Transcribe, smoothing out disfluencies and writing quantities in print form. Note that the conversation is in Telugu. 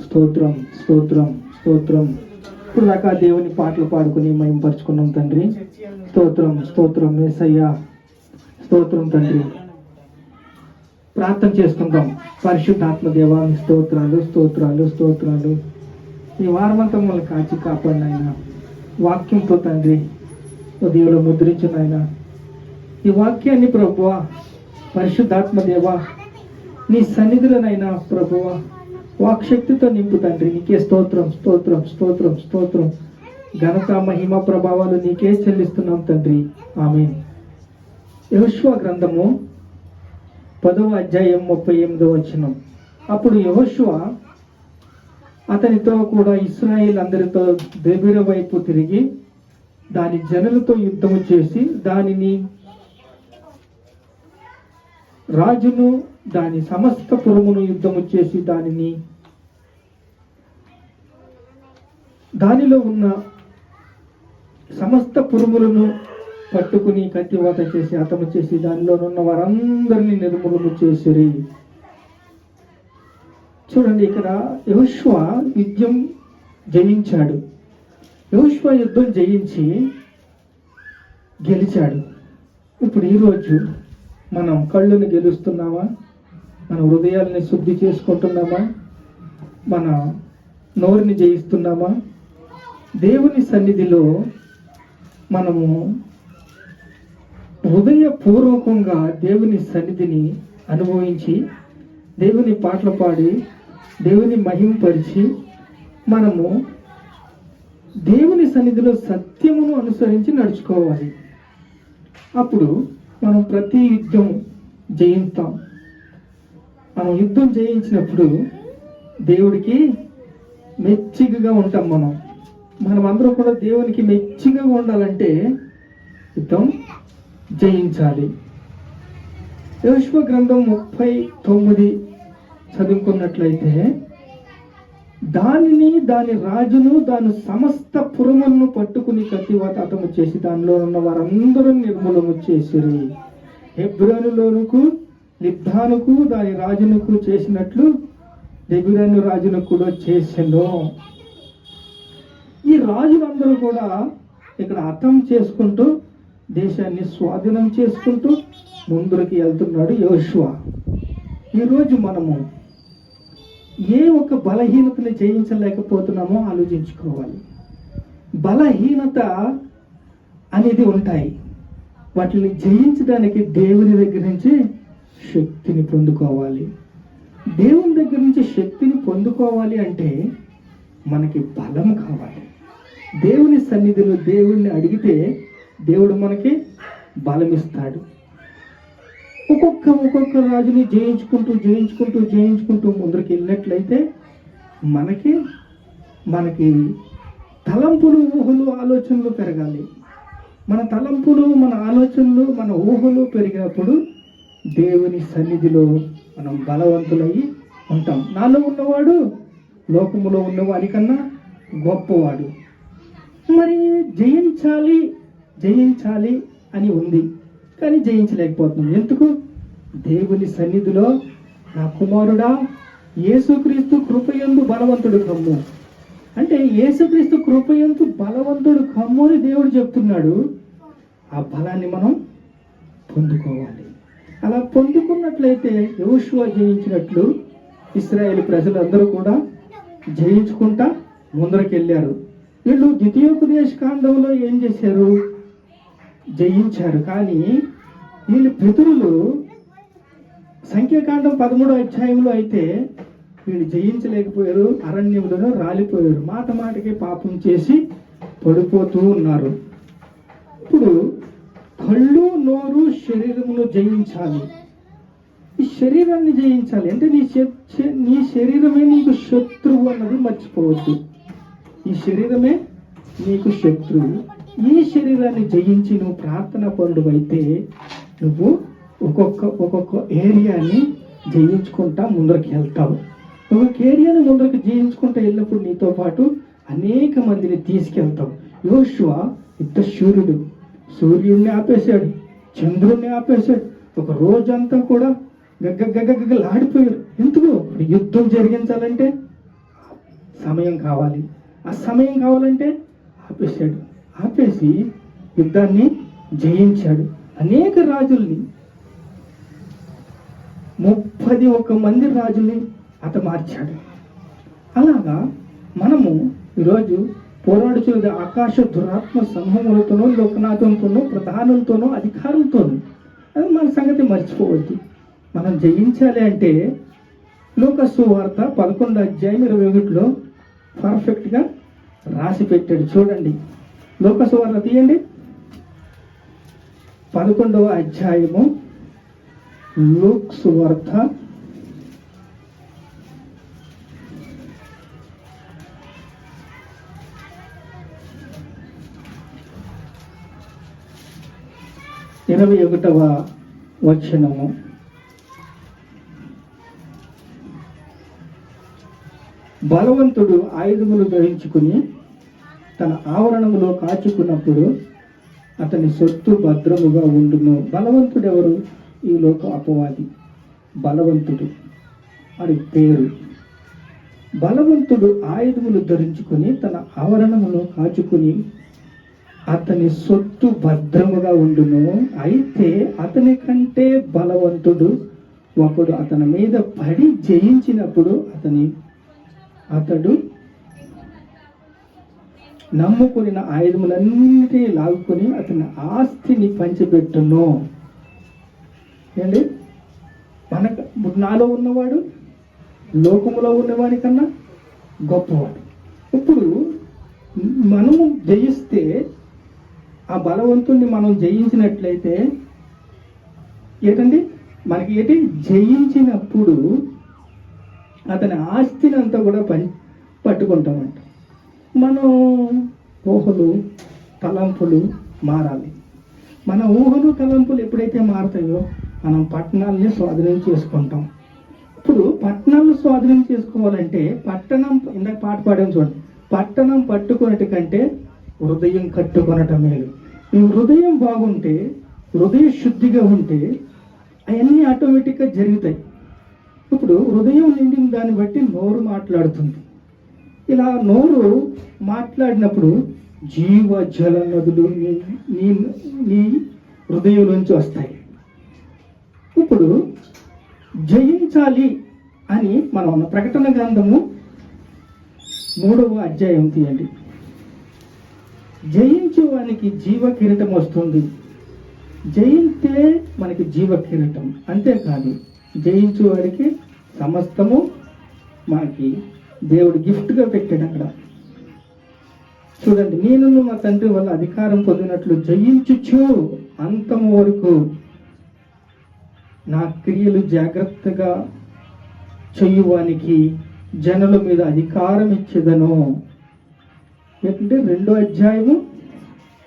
స్తోత్రం స్తోత్రం స్తోత్రం. ఇప్పుడు దాకా దేవుని పాటలు పాడుకుని మహింపరుచుకున్నాం తండ్రి. స్తోత్రం స్తోత్రం యేసయ్యా, స్తోత్రం తండ్రి. ప్రార్థన చేసుకుందాం. పరిశుద్ధాత్మ దేవాన్ని స్తోత్రాలు స్తోత్రాలు స్తోత్రాలు. ఈ వారమంతా మమ్మల్ని కాచి కాపాడిన ఆయన వాక్యంతో తండ్రి ఉదయంలో ముద్రించిన ఆయన ఈ వాక్యాన్ని ప్రభువా పరిశుద్ధాత్మ దేవా నీ సన్నిధిలోనైనా ప్రభువా వాక్శక్తితో నింపు తండ్రి. నీకే స్తోత్రం స్తోత్రం స్తోత్రం స్తోత్రం. ఘనత మహిమ ప్రభావాలు నీకే చెల్లిస్తున్నాం తండ్రి. ఆమేన్. యెహోషువ గ్రంథము 10వ అధ్యాయం 38వ వచనం. అప్పుడు యెహోషువ అతనితో కూడా ఇశ్రాయేల్ అందరితో దెబీరా వైపు తిరిగి దాని జనులతో యుద్ధము చేసి దానిని రాజును దాని సమస్త పురమును యుద్ధము చేసి దానిలో ఉన్న సమస్త పురుములను పట్టుకుని కత్తివాత చేసి హతము చేసి దానిలోనున్న వారందరినీ నిర్మూలన చేసిరి. చూడండి, ఇక్కడ యెహోషువ యుద్ధం జయించాడు. యెహోషువ యుద్ధం జయించి గెలిచాడు. ఇప్పుడు ఈరోజు మనం కళ్ళుని గెలుస్తున్నామా? మన హృదయాల్ని శుద్ధి చేసుకుంటున్నామా? మన నోరుని జయిస్తున్నామా? దేవుని సన్నిధిలో మనము హృదయపూర్వకంగా దేవుని సన్నిధిని అనుభవించి దేవుని పాటలు పాడి దేవుని మహిమపరిచి మనము దేవుని సన్నిధిలో సత్యమును అనుసరించి నడుచుకోవాలి. అప్పుడు మనం ప్రతి యుద్ధం జయిస్తాం. మనం యుద్ధం జయించినప్పుడు దేవుడికి మెచ్చికగా ఉంటాం. మనమందరం కూడా దేవునికి మెచ్చికగా ఉండాలంటే యుద్ధం జయించాలి. యెహోషువ గ్రంథం 39 చదువుకున్నట్లయితే దాని రాజును దాని సమస్త పురములను పట్టుకుని కత్తివాత హతము చేసి దానిలో ఉన్న వారందరూ నిర్మూలము చేసిరి. హెబ్రోనులోనుకు లిబ్నానుకు దాని రాజునకు చేసినట్లు దెబీరాను రాజునకు కూడా చేసెను. ఈ రాజులందరూ కూడా ఇక్కడ హతం చేసుకుంటూ దేశాన్ని స్వాధీనం చేసుకుంటూ ముందుకి వెళ్తున్నాడు యెహోషువ. ఈరోజు మనము ఏ ఒక బలహీనతని జయించలేకపోతున్నామో ఆలోచించుకోవాలి. బలహీనత అనేది ఉంటాయి. వాటిని జయించడానికి దేవుని దగ్గర నుంచి శక్తిని పొందుకోవాలి. దేవుని దగ్గర నుంచి శక్తిని పొందుకోవాలి అంటే మనకి బలం కావాలి. దేవుని సన్నిధిలో దేవుణ్ణి అడిగితే దేవుడు మనకి బలం ఇస్తాడు. ఒక్కొక్క రాజుని జయించుకుంటూ జయించుకుంటూ జయించుకుంటూ ముందుకు వెళ్ళినట్లయితే మనకి తలంపులు ఊహలు ఆలోచనలు పెరగాలి. మన తలంపులు మన ఆలోచనలు మన ఊహలు పెరిగినప్పుడు దేవుని సన్నిధిలో మనం బలవంతులయ్యి ఉంటాం. నాలో ఉన్నవాడు లోకములో ఉన్నవాడికన్నా గొప్పవాడు. మరి జయించాలి అని ఉంది, కానీ జయించలేకపోతున్నాం. ఎందుకు? దేవుని సన్నిధిలో నా కుమారుడా యేసుక్రీస్తు కృపయందు బలవంతుడు కమ్ము అంటే యేసుక్రీస్తు కృపయందు బలవంతుడు కమ్ము అని దేవుడు చెప్తున్నాడు. ఆ బలాన్ని మనం పొందుకోవాలి. అలా పొందుకున్నట్లయితే యెహోషువ జయించినట్లు ఇశ్రాయేలు ప్రజలందరూ కూడా జయించుకుంటా ముందరికి వెళ్ళారు. వీళ్ళు ద్వితీయోపదేశ కాండంలో ఏం చేశారు? జయించారు. కానీ వీళ్ళు పితరులు సంఖ్యాకాండం 13వ అధ్యాయంలో అయితే వీళ్ళు జయించలేకపోయారు. అరణ్యంలో రాలిపోయారు. మాటకి పాపం చేసి పడిపోతూ ఉన్నారు. ఇప్పుడు కళ్ళు నోరు శరీరమును జయించాలి. ఈ శరీరాన్ని జయించాలి అంటే నీ శరీరమే నీకు శత్రువు అన్నది మర్చిపోవద్దు. ఈ శరీరమే నీకు శత్రువు. ఈ శరీరాన్ని జయించి నువ్వు ప్రార్థన పరుడు అయితే నువ్వు ఒక్కొక్క ఏరియాని జయించుకుంటా ముందరికి వెళ్తావు. ఒక్కొక్క ఏరియాని ముందరికి జయించుకుంటూ వెళ్ళినప్పుడు నీతో పాటు అనేక మందిని తీసుకెళ్తావు. యెహోషువ యుద్ధశూరుడు. సూర్యుడిని ఆపేశాడు, చంద్రుడిని ఆపేశాడు. ఒక రోజంతా కూడా గగ్గలాడిపోయారు. ఎందుకు? యుద్ధం జరిగించాలంటే సమయం కావాలి. ఆ సమయం కావాలంటే ఆపేశాడు. ఆపేసి యుద్ధాన్ని జయించాడు. అనేక రాజుల్ని 31 మంది రాజుల్ని మార్చాడు. అలాగా మనము ఈరోజు పోరాడుచున్నది ఆకాశ దురాత్మ సమూహములతోనూ, లోకనాథంతోనూ, ప్రధానులతోనూ, అధికారులతోనూ. అది మన సంగతి మర్చిపోవద్దు. మనం జయించాలి అంటే లూకాసు వార్త 11:21 పర్ఫెక్ట్గా రాసి పెట్టాడు. చూడండి, లూకాసు వార్త తీయండి. 11వ అధ్యాయము లూకాసు వార్త 21వ వచనము. బలవంతుడు ఆయుధములు ధరించుకుని తన ఆవరణములో కాచుకున్నప్పుడు అతని సొత్తు భద్రముగా ఉండును. బలవంతుడు ఎవరు? ఈ లోక అపవాది బలవంతుడు, వాడి పేరు. బలవంతుడు ఆయుధములు ధరించుకుని తన ఆవరణములో కాచుకుని అతని సొత్తు భద్రముగా ఉండును. అయితే అతని కంటే బలవంతుడు ఒకడు అతని మీద పడి జయించినప్పుడు అతడు నమ్ముకుని ఆయుధములన్నిటినీ లాగుకొని అతని ఆస్తిని పంచిపెట్టును. ఏంటి? నాలో ఉన్నవాడు లోకములో ఉన్నవాడి కన్నా గొప్పవాడు. ఇప్పుడు మనము జయిస్తే, ఆ బలవంతుణ్ణి మనం జయించినట్లయితే ఏంటండి మనకి జయించినప్పుడు అతని ఆస్తిని అంతా కూడా పట్టుకుంటామంట. మనం ఊహలు తలంపులు మారాలి. మన ఊహలు తలంపులు ఎప్పుడైతే మారుతాయో మనం పట్టణాలని స్వాధీనం చేసుకుంటాం. ఇప్పుడు పట్టణాలను స్వాధీనం చేసుకోవాలంటే పట్టణం, ఇందాక పాట పాడాం చూడండి, పట్టణం పట్టుకున్నట్టు కంటే హృదయం కట్టుకొనటం మేలు. ఈ హృదయం బాగుంటే, హృదయ శుద్ధిగా ఉంటే అవన్నీ ఆటోమేటిక్గా జరుగుతాయి. ఇప్పుడు హృదయం నిండిన దాన్ని బట్టి నోరు మాట్లాడుతుంది. ఇలా నోరు మాట్లాడినప్పుడు జీవ జల నదులు నీ హృదయంలోంచి వస్తాయి. ఇప్పుడు జయించాలి అని మనం ప్రకటన గ్రంథము 3వ అధ్యాయం తీయండి. జయించేవానికి జీవ కిరీటం వస్తుంది. జయిస్తే మనకి జీవ కిరీటం. అంతేకాదు, జయించేవారికి సమస్తము మనకి దేవుడు గిఫ్ట్గా పెట్టాడు. అక్కడ చూడండి, నేను మా తండ్రి వల్ల అధికారం పొందినట్లు జయించుచు అంతము వరకు నా క్రియలు జాగ్రత్తగా చెయ్యువానికి జనుల మీద అధికారం ఇచ్చేదను. ఏంటంటే 2వ అధ్యాయము